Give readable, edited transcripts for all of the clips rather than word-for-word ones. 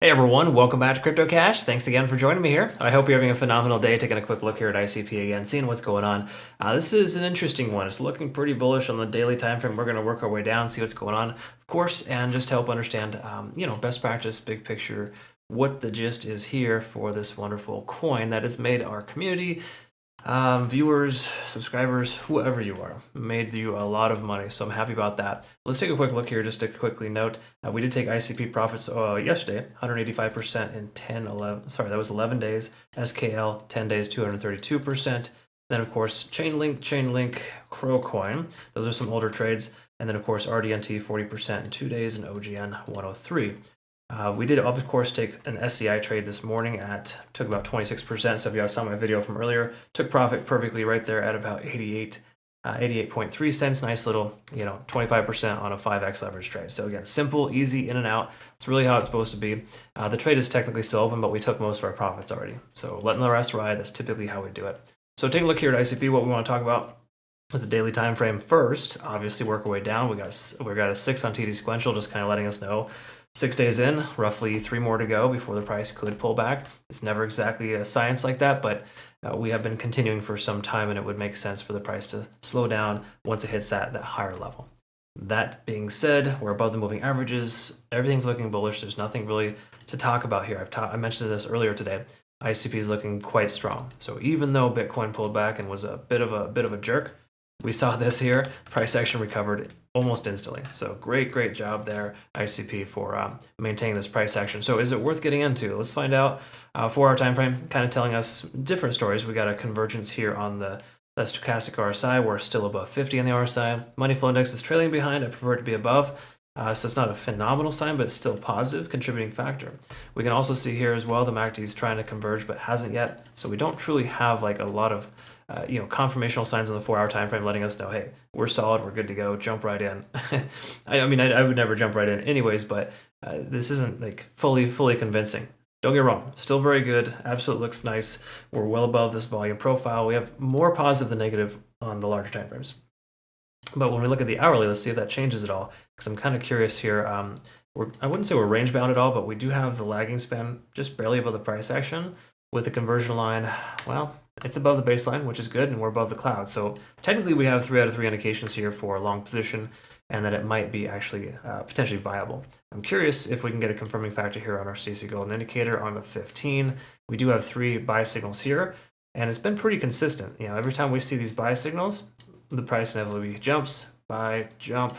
Hey everyone, welcome back to Crypto Cash. Thanks again for joining me here. I hope you're having a phenomenal day. Taking a quick look here at ICP again, seeing what's going on. This is an interesting one. It's looking pretty bullish on the daily time frame. We're going to work our way down, see what's going on, of course, and just to help understand, best practice, big picture, what the gist is here for this wonderful coin that has made our community, viewers, subscribers, whoever you are, made you a lot of money. So I'm happy about that. Let's take a quick look here just to quickly note. We did take ICP profits yesterday, 185% in 11, that was 11 days. SKL, 10 days, 232%. Then of course, Chainlink, Crowcoin. Those are some older trades. And then of course, RDNT, 40% in 2 days, and OGN, 103. We did, of course, take an SCI trade this morning took about 26%. So if you guys saw my video from earlier, took profit perfectly right there at about 88.3 cents. Nice little, 25% on a 5x leverage trade. So again, simple, easy, in and out. It's really how it's supposed to be. The trade is technically still open, but we took most of our profits already. So letting the rest ride, that's typically how we do it. So take a look here at ICP. What we want to talk about is the daily time frame first. Obviously, work our way down. We got a 6 on TD sequential, just kind of letting us know 6 days in, roughly 3 more to go before the price could pull back. It's never exactly a science like that, but we have been continuing for some time, and it would make sense for the price to slow down once it hits that higher level. That being said, we're above the moving averages. Everything's looking bullish. There's nothing really to talk about here. I mentioned this earlier today. ICP is looking quite strong. So even though Bitcoin pulled back and was a bit of a jerk, we saw this here. Price action recovered almost instantly. So great job there, ICP, for maintaining this price action. So is it worth getting into? Let's find out. 4-hour time frame, kind of telling us different stories. We got a convergence here on the stochastic RSI. We're still above 50 on the RSI. Money flow index is trailing behind. I prefer it to be above. So it's not a phenomenal sign, but it's still positive, contributing factor. We can also see here as well, the MACD is trying to converge, but hasn't yet. So we don't truly have like a lot of confirmational signs on the 4-hour time frame letting us know, hey, we're solid, we're good to go, jump right in. I would never jump right in anyways, but this isn't like fully convincing. Don't get wrong, still very good, absolutely looks nice. We're well above this volume profile. We have more positive than negative on the larger time frames. But when we look at the hourly, let's see if that changes at all, because I'm kind of curious here. I wouldn't say we're range bound at all, but we do have the lagging span just barely above the price action. With the conversion line, well, it's above the baseline, which is good, and we're above the cloud. So technically we have 3 out of 3 indications here for a long position, and that it might be actually potentially viable. I'm curious if we can get a confirming factor here on our CC Golden Indicator on the 15. We do have 3 buy signals here, and it's been pretty consistent. Every time we see these buy signals, the price inevitably jumps, buy, jump,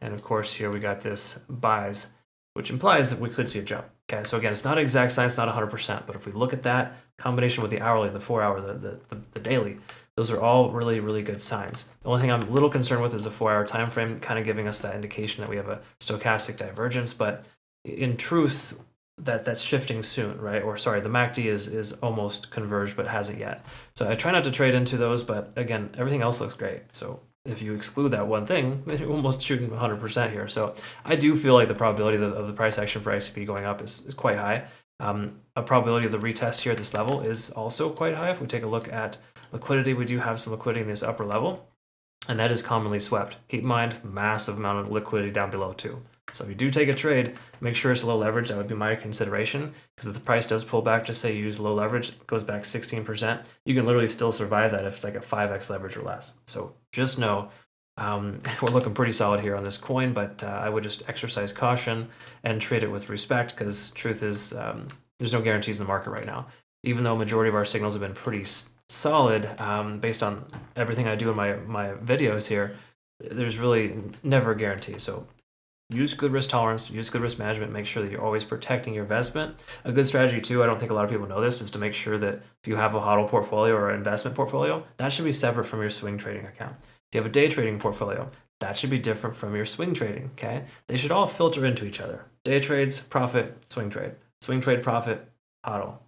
and of course here we got this buys, which implies that we could see a jump. Okay, so again, it's not exact science, not 100%, but if we look at that combination with the hourly, the 4-hour, the daily, those are all really good signs. The only thing I'm a little concerned with is the 4-hour time frame, kind of giving us that indication that we have a stochastic divergence, but in truth, that's shifting soon, right? Or sorry, the MACD is almost converged, but hasn't yet. So I try not to trade into those, but again, everything else looks great. So if you exclude that one thing, you're almost shooting 100% here. So I do feel like the probability of the price action for ICP going up is quite high. A probability of the retest here at this level is also quite high. If we take a look at liquidity, we do have some liquidity in this upper level, and that is commonly swept. Keep in mind, massive amount of liquidity down below too. So if you do take a trade, make sure it's low leverage. That would be my consideration, because if the price does pull back, just say you use low leverage, it goes back 16%, you can literally still survive that if it's like a 5x leverage or less. So just know we're looking pretty solid here on this coin, but I would just exercise caution and trade it with respect, because truth is there's no guarantees in the market right now. Even though majority of our signals have been pretty solid, based on everything I do in my videos here, there's really never a guarantee. So use good risk tolerance, use good risk management, make sure that you're always protecting your investment. A good strategy too, I don't think a lot of people know this, is to make sure that if you have a HODL portfolio or an investment portfolio, that should be separate from your swing trading account. If you have a day trading portfolio, that should be different from your swing trading, okay? They should all filter into each other. Day trades, profit, swing trade, profit, HODL.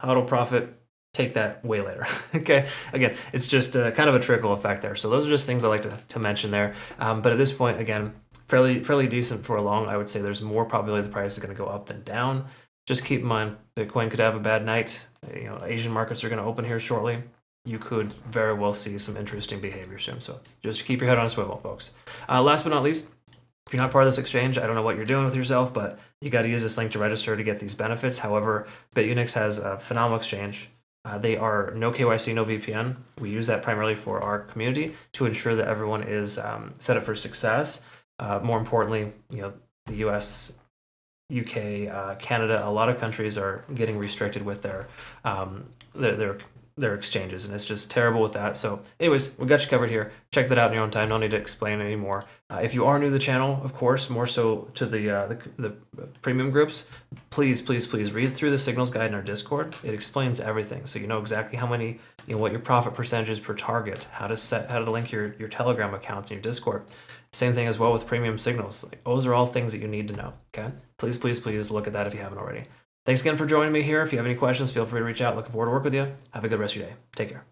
HODL profit, take that way later. Okay, again, it's just kind of a trickle effect there. So those are just things I like to mention there. But at this point, again, fairly decent for a long. I would say there's more probability the price is going to go up than down. Just keep in mind, Bitcoin could have a bad night. Asian markets are going to open here shortly. You could very well see some interesting behavior soon. So just keep your head on a swivel, folks. Last but not least, If you're not part of this exchange, I don't know what you're doing with yourself, but you got to use this link to register to get these benefits. However, Bitunix has a phenomenal exchange. They are no KYC, no VPN. We use that primarily for our community to ensure that everyone is set up for success. More importantly, the US, UK, Canada, a lot of countries are getting restricted with their exchanges, and it's just terrible with that. So anyways, we got you covered here. Check that out in your own time. No need to explain anymore. If you are new to the channel, of course, more so to the premium groups, please read through the signals guide in our Discord. It explains everything, so you know exactly how many, what your profit percentage is per target, how to link your Telegram accounts in your Discord. Same thing as well with premium signals. Those are all things that you need to know. Okay, please look at that if you haven't already. Thanks again for joining me here. If you have any questions, feel free to reach out. Looking forward to work with you. Have a good rest of your day. Take care.